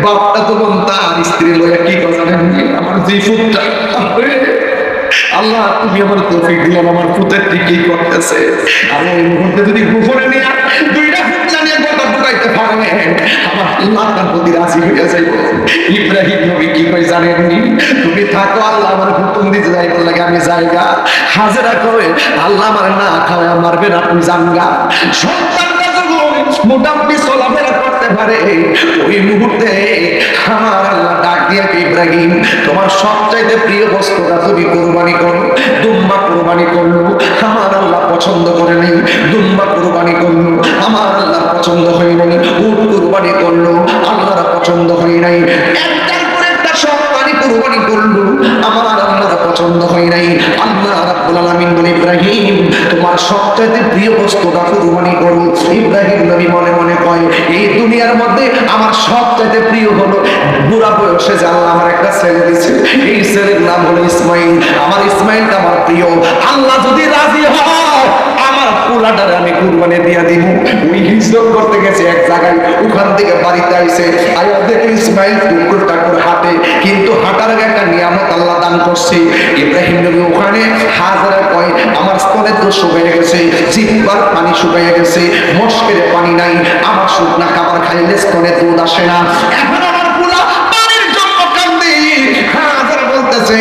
বাপটা তখন তার স্ত্রী লইয়া কি কথা আমার যে ফুটটা, আল্লাহ তুমি আমার তৌফিক দিলাম, আমার পুতের কি করতেছে, আমি এই মুহূর্তে যদি গোপনে নিয়ে দুইটা ফুট জানিয়ে কথা ঢুকাইতে পারেন আমার আল্লাহ তার প্রতি রাজি হইয়া যাইব। ইব্রাহিম নবী কি কই জানেননি? তুমি থাকো, আল্লাহ আমার হুকুম দিতে যাই বললে আমি যাইগা। হাজেরা কই আল্লাহ আমার না খাওয়া মারবেন, আপনি জানগা। সন্তানটা যখন মোটামুটি চলাফেরা করতে পারে ওই মুহূর্তে আমার আল্লাহ ডাক দিয়া ইব্রাহিম তোমার সবচাইতে প্রিয় বস্তুটা তুমি কুরবানি করো। দুম্বা কুরবানি করলো, আমার আল্লাহ পছন্দ করে নাই। দুম্বা কুরবানি করলো, আমার আল্লাহ পছন্দ হয় নাই। উট কুরবানি করলো, আল্লাহর পছন্দ হয় নাই। একটার পর একটা সন্তানি কুরবানি করলো, আমার আল্লাহর পছন্দ হয় নাই। আল্লাহ রাব্বুল আলামিন বলে ইব্রাহিম তোমার সবচাইতে প্রিয় বস্তুটা কুরবানি করো। ইব্রাহিম নবী মনে মনে কয় এই দুনিয়ার মধ্যে আমার সবচাইতে প্রিয় হলো বুড়া বয়সে যে আল্লাহ আমার একটা ছেলে দিয়েছে, এই ছেলের নাম হলো ইসমাইল। আমার ইসমাইলটা আমার প্রিয়, আল্লাহ যদি রাজি হয় আমার পোলাটারে আমি কুরবানি দিয়া দিব। ওই হিজরত করতে গেছে এক জায়গায়, ওখান থেকে বাড়িতে আইছে, আয়া দেখে ইসমাইল টুকুর টাকুর হাঁটে, কিন্তু হাঁটার আগে একটা নিয়ামত আল্লাহ দান করছে। ইব্রাহিম নবী ওখানে হাজারা কয় আমার স্তনে তো শুকিয়ে গেছে, জিহ্বার পানি শুকিয়ে গেছে, মস্কের পানি নাই, আমার শুকনা খাবার খাইলে স্তনে দুধ আসে না, এখন আমার পোলা পানির জন্য কান্দে। হাজারা বলতেছে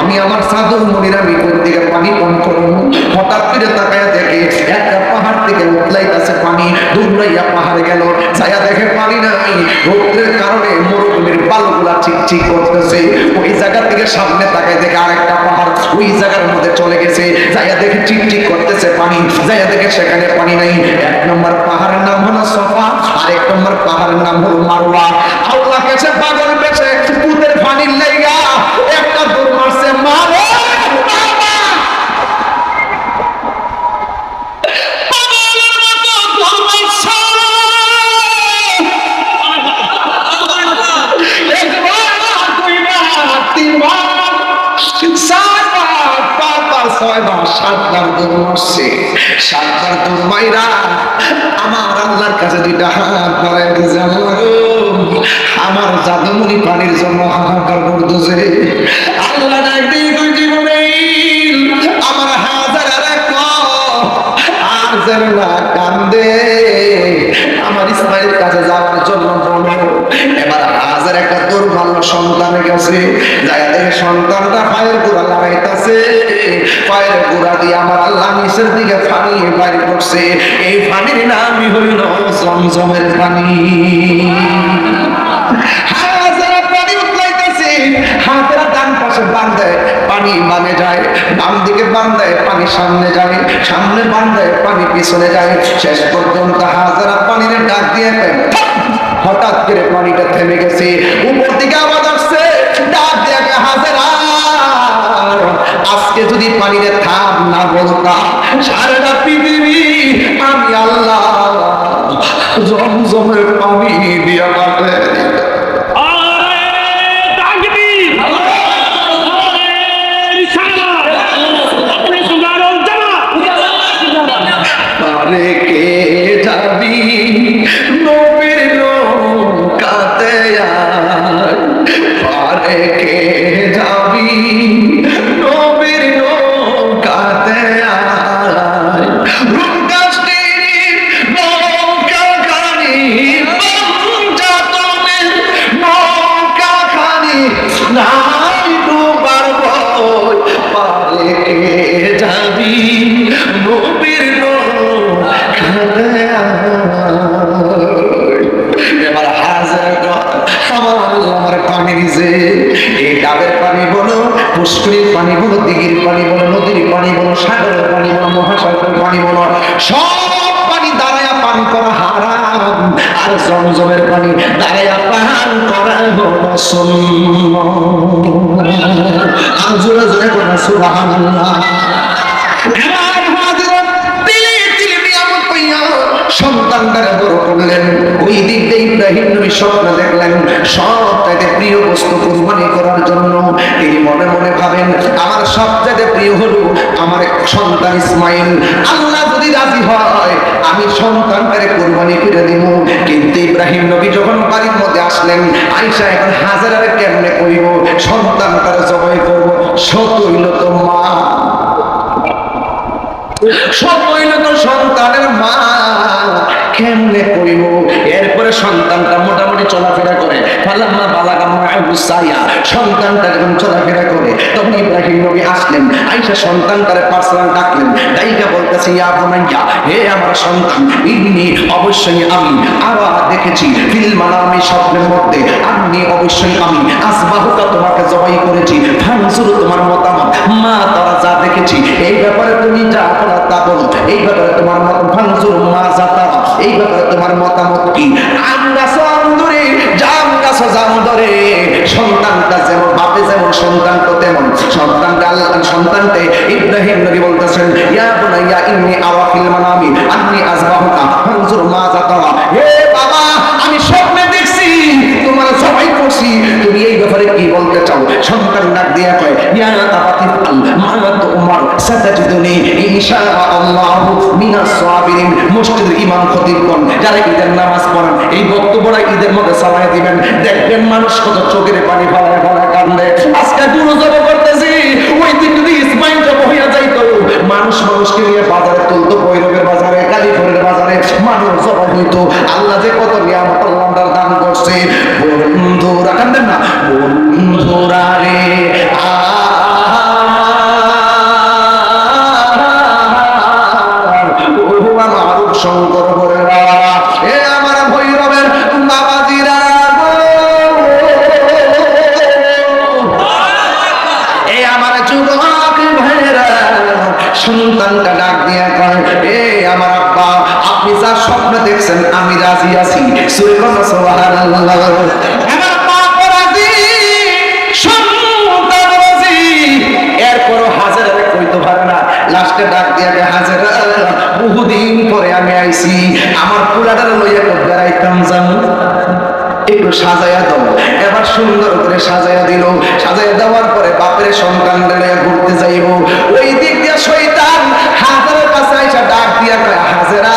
আমি আমার সাধু মনির আমি কোন দিকে পানি পান করবো। হঠাৎ করে তাকায় দেখে একটা পাহাড় থেকে উতলাইতেছে পানি, দৌড়াইয়া পাহাড়ে গেল, ছায়া দেখে পানি নাই, রৌদ্রের কারণে মরুভূমির বালুগুলা চিকচিক করতেছে। ওই জায়গা থেকে সামনে তাকায় দেখে আরেকটা পাহাড়, ওই জায়গার মধ্যে চলে গেছে, ছায়া দেখে চিকচিক করতেছে পানি, ছায়া দেখে সেখানে পানি নাই। এক নম্বর পাহাড়ের নাম হলো সফা, আর এক নম্বর পাহাড়ের নাম হলো মারওয়া। আল্লাহ কাছে পাগল পেছে পুতের পানির লাইগা একটা দৌড় মারছে, মারে সাতবার দৌড় মাইরা আমার আল্লাহর কাছে দুইটা হাত বাড়াই দিয়েছে, আল্লাহ আমার জাদুমণি পানির জন্য হাহাকার করতেছে। আল্লাহ ডাক দিয়ে কই জিবরাইল আমার হাজার আর যেন না কান্দে, আমার ইসমাইল কাছে যাওয়ার জন্য বলো। এবার হাজার একটা দুর্বল সন্তানের কাছে যায়, দেখে সন্তানটা পায়ের গোড়া লাগাইতেছে, পায়ের গোড়া দিয়ে আমার আল্লাহ নিচের দিকে পানি বাইরে করছে। এই পানির নামই হইল জমজমের পানি। হাজারা পানি উতলাইতেছে, হাতেরা ডান পাশে বাঁধে পানি বামে যায়, বাম দিকে বাঁধে পানি সামনে যায়, সামনে বাঁধে পানি পিছনে যায়। শেষ পর্যন্ত হাজারা পানির ডাক দিয়ে হঠাৎ করে পানিটা থেমে গেছে। উপর দিকে আওয়াজ আসছে, ডাক দিয়ে হাজারা আজকে যদি পানিতে থাম না বলতাম সারাটা পৃথিবী আমি আল্লাহ জমজমের পানি দিয়া পাবে। কে যাবি নবীর নৌকাতে পারে, কে যাবি নবীর নৌকাতে নৌকাখানি যাতনের নৌকাখানি নাই ডুবার ভয়, পারে কে যাবি নবীর এবার হাজার আমার আমার পানি দিছে। এই ডাবের পানি বলো, পুষ্করির পানি বলো, দিঘির পানি বলো, নদীর পানি বলো, সাগরের পানি বলো, মহাসাগরের পানি বলো, সব পানি দাঁড়ায়া পান করা হারাম। আর জমজমের পানি দাঁড়ায়া পান করা হলো সুন্নাত। আর জোরে জোরে বলো সুবহানাল্লাহ। সন্তানটাকে বড় করলেন। ওই দিক দিয়ে ইব্রাহিম নবী স্বপ্ন দেখলেন সবচাইতে প্রিয় বস্তু কুরবানি করার জন্য। তিনি মনে মনে ভাবেন আমার সবচাইতে প্রিয় হলো আমার সন্তান ইসমাইল। আল্লাহ যদি রাজি হয় আমি সন্তানটাকে কুরবানি করে দিব। কিন্তু ইব্রাহিম নবী যখন বাড়ির মধ্যে আসলেন, আয়েশা এখন হাজারে কেমনে কইব সন্তানটারে জবাই করব, সত হইল তো মা, সব হইল তো সন্তানের মা, কেমনে কইব। এরপরে সন্তানটা মোটামুটি চলাফেরা করে, ফালাম্মা বালাগা মাআহু সায়া, সন্তানটা যখন চলাফেরা করে তখন ইব্রাহিম নবী আসলেন। আয়েশা সন্তানটারে পার্সোনাল ডাকলেন, ডাইকা বলতেছে ইয়া বুনাইয়া, হে আমার সন্তান, ইন্নী অবশ্যই আমি আরা দেখেছি ফিল মানামি স্বপ্নের মধ্যে, আমি অবশ্যই আমি আসবাহুকা তোমাকে জবাই করেছি, ফানজুর তোমার মতামত, মা তারা যা দেখেছি এই ব্যাপারে তুমি যা বলা তা বলো, এই ব্যাপারে তোমার মত ফানজুর মা যা তারা, এই ব্যাপারে তোমার মতামত কি। আমরা সন্দরে জাম গাছ জাম ধরে, সন্তানটা যেমন বাপে যেমন সন্তানটা তেমন সন্তানটা আল্লাহ সন্তানতে ইব্রাহিম নবী বলতেছেন ইয়া বুনাইয়া ইন্নী আরা ফিল মানামি আন্নী আযবাহুকা ফানজুর মা যা তারা, হে বাবা আমি স্বপ্নে দেখছি তোমার সবাই করছি, তুমি এই ব্যাপারে কি বলতে চাও। সন্তান ডাক দিয়া কয় ইয়া আবাতি মা তুমার সাতাজিদুনি ইনশাআল্লাহু মিনাস সাবিরিন। মসজিদের ইমাম খতিবগণ যারা ঈদের নামাজ পড়ান এই বক্তব্যটা ঈদের মধ্যে চালায় দিবেন, দেখবেন মানুষ কত চোখের পানি ফলায় ফলায় কান্দে। আজকে গুরু জব করতেছি, ওই দিন যদি ইসমাইল জব হইয়া যাইতো মানুষ মানুষকে নিয়ে বাজারে তুলতো, ভৈরবের বাজারে, কালীপুরের বাজারে মানুষ জব হইতো। আল্লাহ যে কত নিয়ামত আল্লাহ দান করছে। বন্ধুরা কান্দেন না, বন্ধুরা রে শঙ্কর বরেরা, এ আমার ভৈরবের বাবাজিরা, এ আমার যুবক ভাইরা, সন্তানটা ডাক দিয়া কয় এ আমার আব্বা আপনি যা স্বপ্ন দেখছেন আমি রাজি আছি। সুবহানাল্লাহ। আমার বাপ রাজি, সন্তান রাজি, এরপরও হাজারে কইতে পারে না। লাস্টে ডাক দিয়া হাজারা বহুদিন পরে আমি আইছি, আমার পুরাটার লইয়া একটু বেড়াইতাম যাম, একটু সাজাইয়া দাও। এবার সুন্দর করে সাজাইয়া দিল। সাজাইয়া দেওয়ার পরে বাপের সন্তান ঘুরতে যাইব, ওই দিক দিয়ে শয়তান হাজারের কাছে আইসা ডাক দিয়া কয় হাজারা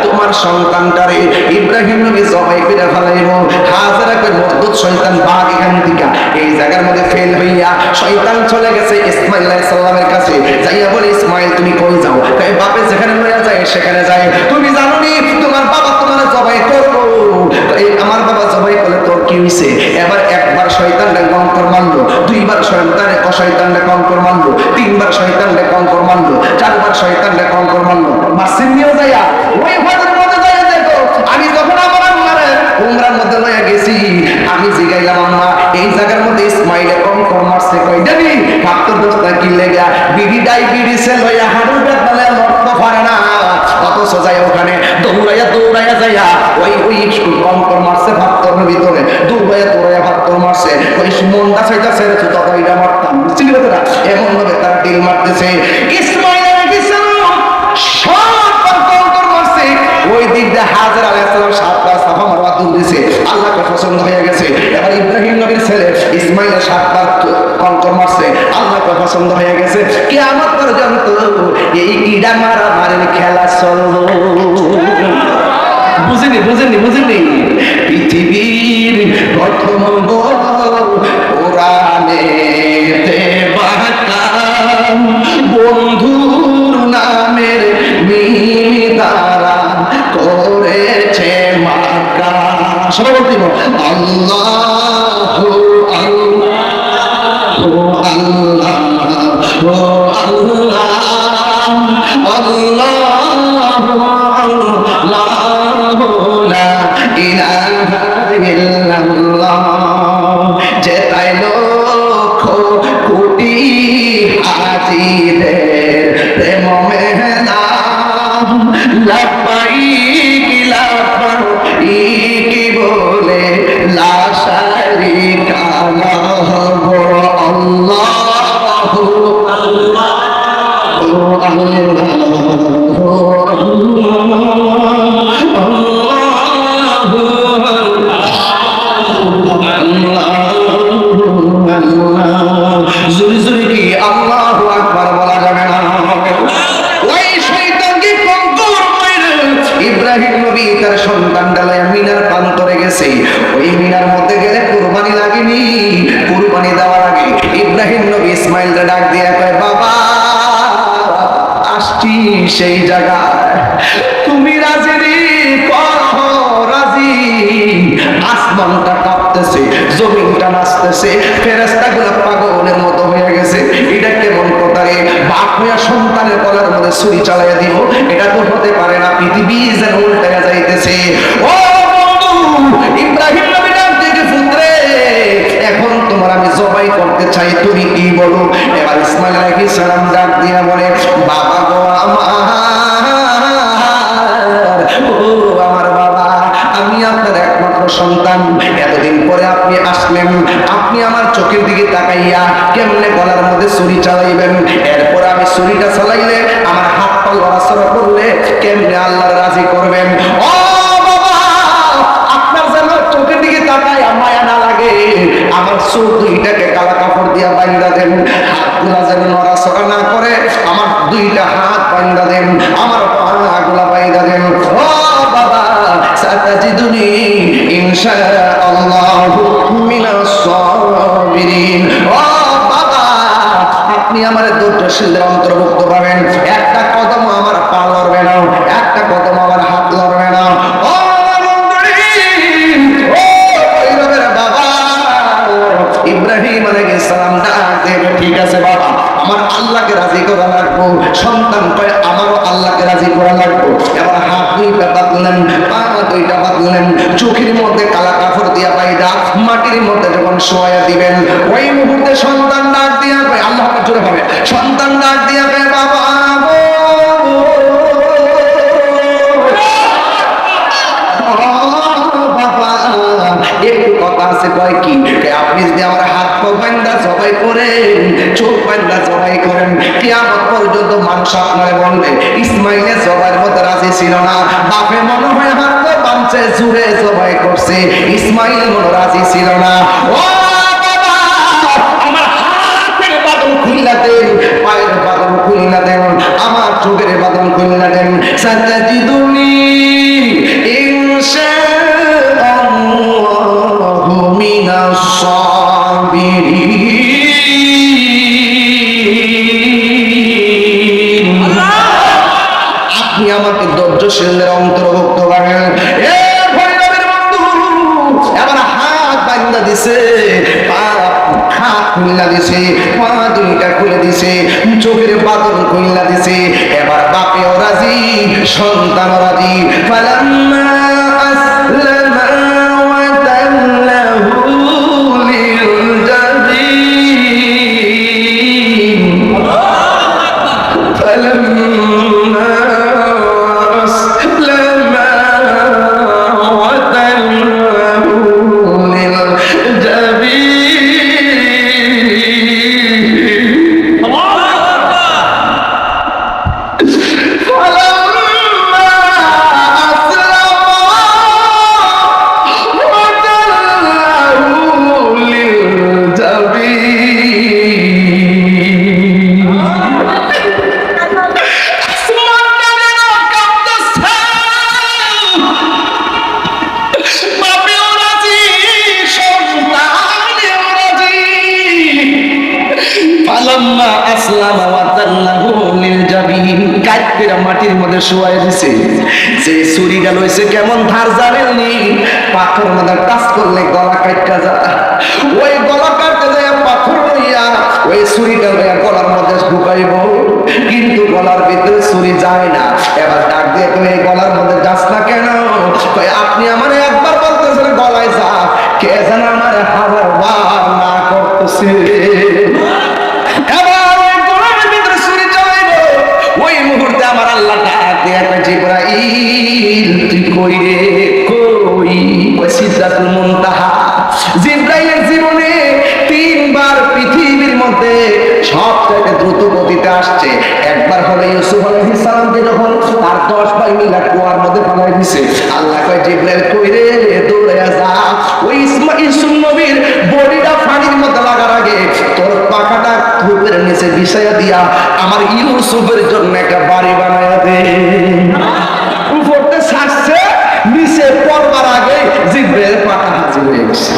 তোমার আমার সন্তানটারে ইব্রাহিম নবী জবাই করে ফেলাইব। হাজেরা কই মরদুদ শয়তান ভাগ এখান থেকে। এই জায়গার মধ্যে ফেল হইয়া শয়তান চলে গেছে ইসমাইল আলাইহিস সালামের কাছে, যাইয়া বলে ইসমাইল তুমি কই যাও? কই বাপে যেখানে লইয়া যায় সেখানে যায়। তুমি জানো নি তোমার বাবা তোমার জবাই করবো। এই আমার বাবা জবাই করলে তোর কি হইছে? এবার একবার শয়তানকে কঙ্কর মারলো, দুইবার শয়তানকে কঙ্কর মারলো, তিনবার শয়তানকে কঙ্কর মারলো, চারবার শয়তানকে কঙ্কর মারলো। মাসিম নিয়ে যাইয়া ওই হজের মধ্যে যাইয়া দেখো আমি যখন আমার আম্মারে উমরার মধ্যে লইয়া গেছি, আমি জিগাইলাম আম্মা এই জায়গার মধ্যে ইসমাইলে কঙ্কর মারছে কই জানি? কাপ্তর দোস্তা কি লেগা বিড়ি সে লইয়া হাড়ুর বেদলে লড়তে পারে না, অথচ যাই ওখানে দৌড়াইয়া যাইয়া ওই কঙ্কর মারছে ভাত্তর ভিতরে, দৌড়াইয়া ভাত্তর মারছে। ওই মনটা চাইতাছে তো ততইটা মারতাম, বুঝছিলি তোরা? এমন ভাবে তার ডিল মারতেছে। ইসমাইল আলাইহিস সালাম সব কঙ্কর মারছে, ওই দিক দিয়ে হাজের আলাইহিস সালাম সাতবার সাফা মারওয়া তুল দিছে। আল্লাহকে পছন্দ হয়ে গেছে। এবার ইব্রাহিম নবীর ছেলে ইসমাইল সাতবার কঙ্কর মারছে, আল্লাহকে পছন্দ হয়ে গেছে। কিয়ামত পর্যন্ত এই ইডা মারামারির খেলা চলবে। বুঝেনি পৃথিবীর প্রথম কোরআনেতে বাকাম বন্ধুর নামের মিতারা করেছে মাকা। সবাই বলতে আল্লাহু আল্লাহু আল্লাহু আল্লাহ যেতাই লক্ষ কোটি হাজিদের প্রেম মেলা লাপাই বলে লাশারি কালা আল্লাহু আল্লাহু ওই মিনার মধ্যে গেলে কুরবানি লাগেনি, কুরবানি দেওয়ার আগে ইব্রাহিম নবী ইসমাইলকে ডাক দিয়ে কয় বাবা আসছি সেই জায়গায়, তুমি রাজি রে? রাজি। আসমানটা কাঁপতেছে, জমিনটা নাচতেছে, ফেরেশতাগুলো পাগলের মতো হয়ে গেছে। এটা কেমন কথা রে? বাপ হইয়া সন্তানের গলার মধ্যে ছুরি চালাইয়া দিব, এটা তো হতে পারে না। পৃথিবী যেন উল্টাইয়া যাইতেছে। ও ইব্রাহিম নবী ডাক দিয়ে পুত্রে এখন তোমার আমি জবাই করতে চাই, তুমি কি বলো? এবার ইসমাইল আলাইহিস সালাম ডাক দিয়া বলে বাবা গো আমার বাবা, আমি আপনার একমাত্র সন্তান। এতদিন পরে আপনি আসলেন, আপনি আমার চোখের দিকে তাকাইয়া কেমনে গলার মধ্যে ছুরি চালাইবেন? এরপর আমি ছুরিটা চালাইলে আমার হাত পা লড়াচড়া করলে কেমনে আল্লাহর রাজি করবেন? ও চোখের দিকে তাকায় মায়া না লাগে, আমার চোখ দুইটাকে কালা কাপড় দিয়া বাইন্দা দেন, হাতগুলা যেন নড়াচড়া না করে, আমার দুইটা হাত বাইন্দা দেন, আমার পাগুলা বাইন্দা দেন। ও বাবা সাতাজিদুনি ইনশাআল্লাহু মিনাস সাবিরিন। ও বাবা আপনি আমার ধৈর্যশীলদের অন্তর্ভুক্ত পাবেন। একটা কদম আমার পা লড়বে না, একটা কদম আমার হাত লড়বে না। ও ইব্রাহিম আলাইহিস সালাম ডাক দেবে ঠিক আছে বাবা আমার আল্লাহকে রাজি করা লাগবো। সন্তান কয় আমারও আল্লাহকে রাজি করা লাগবো। এবার হাত দুইটা বাঁধলেন, পা দুইটা বাঁধলেন, চোখের মধ্যে কালা কাপড় দিয়া বাইদা মাটির মধ্যে যখন শোয়া দিবেন, ওই মুহূর্তে সন্তান ডাক দিয়া কয় আল্লাহকে জোরে হবে, সন্তান ডাক দিয়া কয় বাবা একটু কথা আছে কয় কি? আপনি যদি আমার হাত পা বান্দা জবাই করেন, চোখ বান্দা জবাই করেন, কিয়ামত পর্যন্ত মানুষ আপনারে বলবে ইসমাইলে জবাইয়ের মধ্যে রাজি ছিল না, বাপে মনে হয় হাত পা বাঁধছে জুড়ে জবাই করছে, ইসমাইল মনে রাজি ছিল না। ও বাবা আমার হাতের বাঁধন খুইলা দেন, পায়ের বাঁধন খুইলা দেন, আমার চোখের বাঁধন খুইলা দেন। সাতাজিদুনি আমাকে ধৈর্যশীলদের অন্তর্ভুক্ত করেন। এ ভৈরবের বন্ধু এবার হাত বান্ধা দিছে, হাত খুললা দিছে, পা দুইটা খুলে দিছে, চোখের বাদল খুললা দিছে। এবার বাপেও রাজি, সন্তান রাজি। ফালাম্মা আসলামা ওয়া তাল্লাহু লিল জাবিন, ফালাম্মা আসলামা ওয়া তাল্লাহু লিল জাবিন। মাটির মধ্যে শোয়াই দিছে। যে ছুরিটা লইছে কেমন ধার জানেননি, পাথর মধ্যে টাচ করলে গলা কাটতে যায়। ওই গলা কাটতে যায় পাথর লইয়া ওই ছুরিটা লইয়া গলার মধ্যে ঢুকাইব, কিন্তু গলার ভিতরে ছুরি যায় না। এবার ডাক দিয়ে তুমি এই গলার মধ্যে যাস না কেন? আপনি আমার একবার বলতেছেন গলায় যা, কে যেন আমার হাজার বার না করতেছে। আমার আল্লাহ ডাক দিয়ে কয় জিবরাইল তুই কই রে, কই? ওই সিদরাতুল মুনতাহা। জিবরাইলের জীবনে তিনবার পৃথিবীর মধ্যে সবচেয়ে দ্রুত গতিতে আসছে। একবার হলো ইউসুফ আলাইহিস সালামকে যখন তার 10 ভাই মিলে কুয়ার মধ্যে ফেলাই দিয়েছে, আল্লাহ কয় জিবরাইল কই রে, দৌড়ে যা। ওই ইউসুফ নবীর বডিটা পানির মধ্যে লাগার আগে তোর পাখাটা ধূপের নিচে বিছাইয়া দিয়া আমার ইউসুফের জন্য একটা বাড়ি বানায়া দে। উপরতে ছাড়ছে, নিচে পড়বার আগে জিবরাইল পাখা হাজির হয়ে গেছে।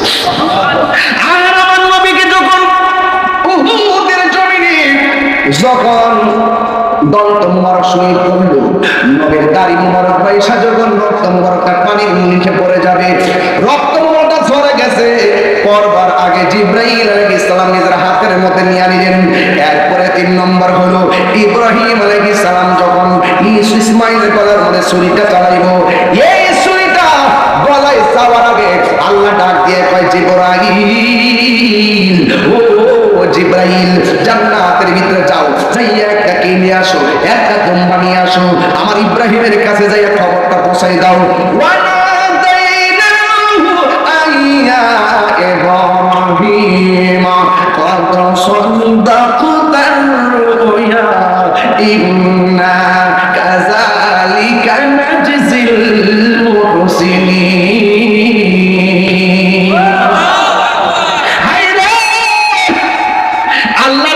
আর আমার নবীকে যখন উহুদের জমিনে যখন দন্ত মুবারক শহীদ করল, নবীর দাড়ি মুবারক পয়সা যখন রক্ত মুবারকটা পানির নিচে পড়ে যাবে, রক্ত মুবারকটা ঝরে গেছে, পড়বার আগে জিবরাইল আলাইহিস সালাম নিজের হাতের মধ্যে নিয়ে নিলেন। এরপরে 3 নম্বর হলো ইব্রাহিম আলাইহিস সালাম যখন ইসমাইলের গলার মধ্যে ছুরিটা চালাইব, এই ছুরিটা গলায় যাওয়ার আগে আল্লাহ ডাক দিয়ে কয় জিবরাইল, ও জিবরাইল জান্নাতের ভিতরে যাও, যাইয়া একটা কে নিয়ে আসো, একটা দুম্বা নিয়ে আসো, আমার ইব্রাহিমের কাছে যাইয়া খবরটা পৌঁছাই দাও। ওয়ানাদাইনাহু আইয়া ইব্রাহিম কদ সাদাকতার রুয়া ইন্না কাযালিকা নাজজিল মুহসিনিন। আল্লাহ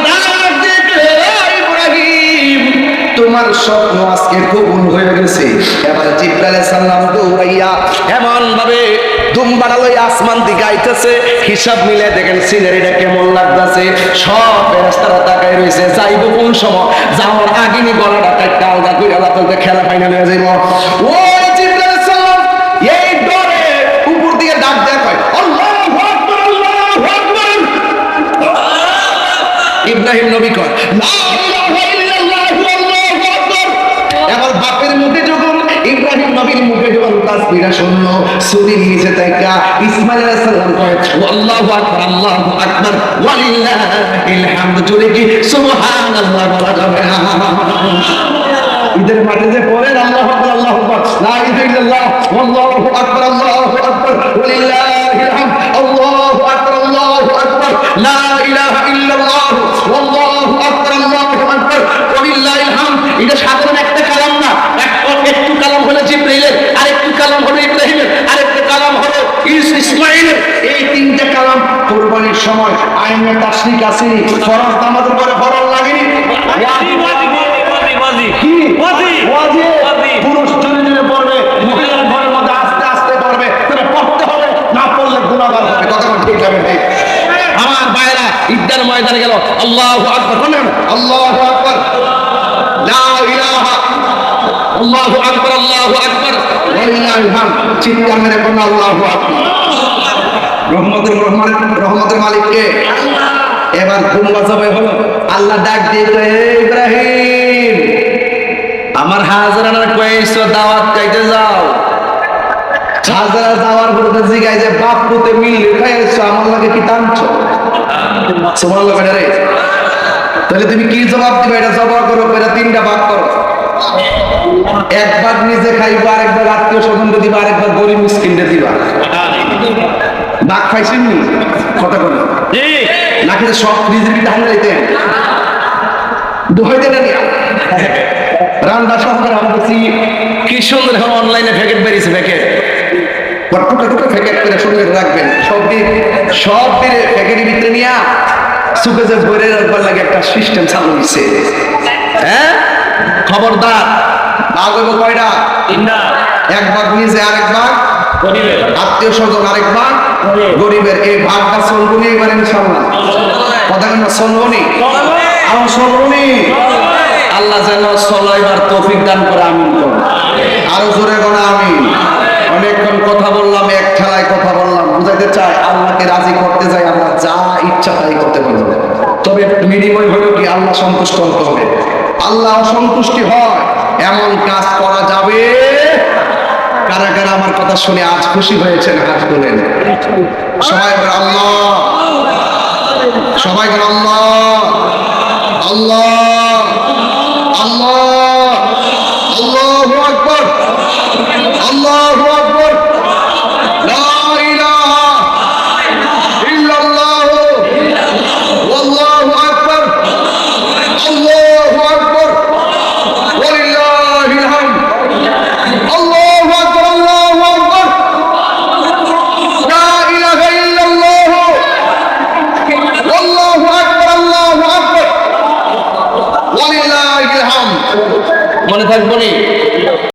তোমার স্বপ্ন আজকে কবুল হয়ে গেছে। এবার জিবরাইল আলাইহিস সালাম দৌড়াইয়া এমন ভাবে দুম্বাটা লই আসমান দিকে আইতেছে, হিসাব মিলে দেখেন সিনারিটা কেমন লাগতেছে। সব ফেরেশতারা তাকায় রইছে, যাইব কোন সময়, যাওয়ার আগেই গলাটা কাটতে আলগা কইরা লাতে খেলা ফাইনাল হয়ে যাইব। ওই জিবরাইল আলাইহিস সালাম এই ডরে উপর দিকে ডাক দেয়া কয় আল্লাহু আকবার, আল্লাহু আকবার। ইব্রাহিম নবী কয় লা ইলাহা ইল্লাল্লাহু আল্লাহু আকবার। এবার বাপের মুখে যখন ইব্রাহিম নবীর মুখে যখন তাসবিহটা শুনলো, ছুরির নিচে তাইকা ইসমাঈল আলাইহিস সালাম কয় আল্লাহু আকবার, আল্লাহু আকবার ওয়ালিল্লাহিল হামদ। জোরে কি সুবহানাল্লাহ বলা যাবে না? ঈদের মাঠে যে পড়েন আল্লাহু আকবার, আল্লাহু আকবার, লা ইলাহা ইল্লাল্লাহ আল্লাহু আকবার, আল্লাহু আকবার ওয়ালিল্লাহিল হামদ, আল্লাহু আকবার, আল্লাহু আকবার, লা ইলাহা ইল্লাল্লাহ আল্লাহু আকবার, আল্লাহু আকবার ওয়ালিল্লাহিল হামদ। এটা সাধারণ একটা কালাম না, একটু কালাম হলো জিবরাইলের, আরেকটু কালাম হলো ইব্রাহিমের, আরেকটু কালাম হলো ইসমাঈলের। এই 3টা কালাম কুরবানির সময় আইনে তাশরিক আছে, ফরজ নামাজের পরে ফরজ লাগেনি, পুরুষ জনে পড়বে, মহিলার ঘরের মধ্যে আস্তে আস্তে পড়বে, তবে পড়তে হবে, না পড়লে গুনাহগার হবে। কথা ঠিক হবে? আমার ভাইরা ঈদগাহ ময়দানে গেল, আল্লাহু আকবার, আল্লাহু আকবার, লা ইলাহা আল্লাহু আকবার, আল্লাহু আকবার, ওয়ালিল্লাহিল হামদ। চিৎকার মেরে বলুন আল্লাহু আকবার। রহমতের মালিক কে? এবার ঘুম বাজাবে হলো। আল্লাহ ডাক দিয়ে কয়, হে ইব্রাহিম, আমার হাজরানার কয়েছো দাওয়াত খাইতে যাও। হাজরা যাওয়ার পরে জিগায় যে বাপ পুতে মিল খাইছো, আমার লাগে কি টানছো? সুবহানাল্লাহ রে। তাহলে তুমি কি জবাব দিবে? এটা জবাব করো, এটা তিনটা ভাগ করো। একবার নিজে খাইবা, আরেকবার আত্মীয় স্বজনকে দিবা, আরেকবার গরিব মিসকিনকে দিবা। ভাগ খাইছেন নি? কথা বলো নাকি সব নিজের টান যাইতেন দোহাইতে না রান্না সহকারে আমি বলছি কি সুন্দর এখন অনলাইনে প্যাকেট বেরিয়েছে। প্যাকেট প্যাকেট করে শুরু করে রাখবেন। সব দিয়ে প্যাকেটের ভিতরে নিয়ে সুখে যে ভরে রাখবার লাগে একটা সিস্টেম চালু হয়েছে। হ্যাঁ, খবরদার ভাগ হইব কয়টা? এক ভাগ নিজে, আরেক ভাগ আত্মীয় স্বজন, আরেক ভাগ গরিবের। এই ভাগটা চলবনি এবার ইনশাআল্লাহ। কথা কেন চলবনি? আমার চলবনি। আল্লাহ যেন চলাইবার তৌফিক দান করে, আমিন করুন। আরো জোরে গোনা আমিন। অনেকক্ষণ কথা বললাম, এক ঠেলায় কথা বললাম। বুঝাইতে চাই আল্লাহকে রাজি করতে যাই আমরা যা ইচ্ছা তাই করতে পারবো, তবে বিনিময় হলো কি আল্লাহ সন্তুষ্ট হতে হবে। আল্লাহ অসন্তুষ্টি হয় এমন কাজ করা যাবে। কারা কারা আমার কথা শুনে আজ খুশি হয়েছেন হাত তোলেন। সবাই বলে আল্লাহ, সবাই বলে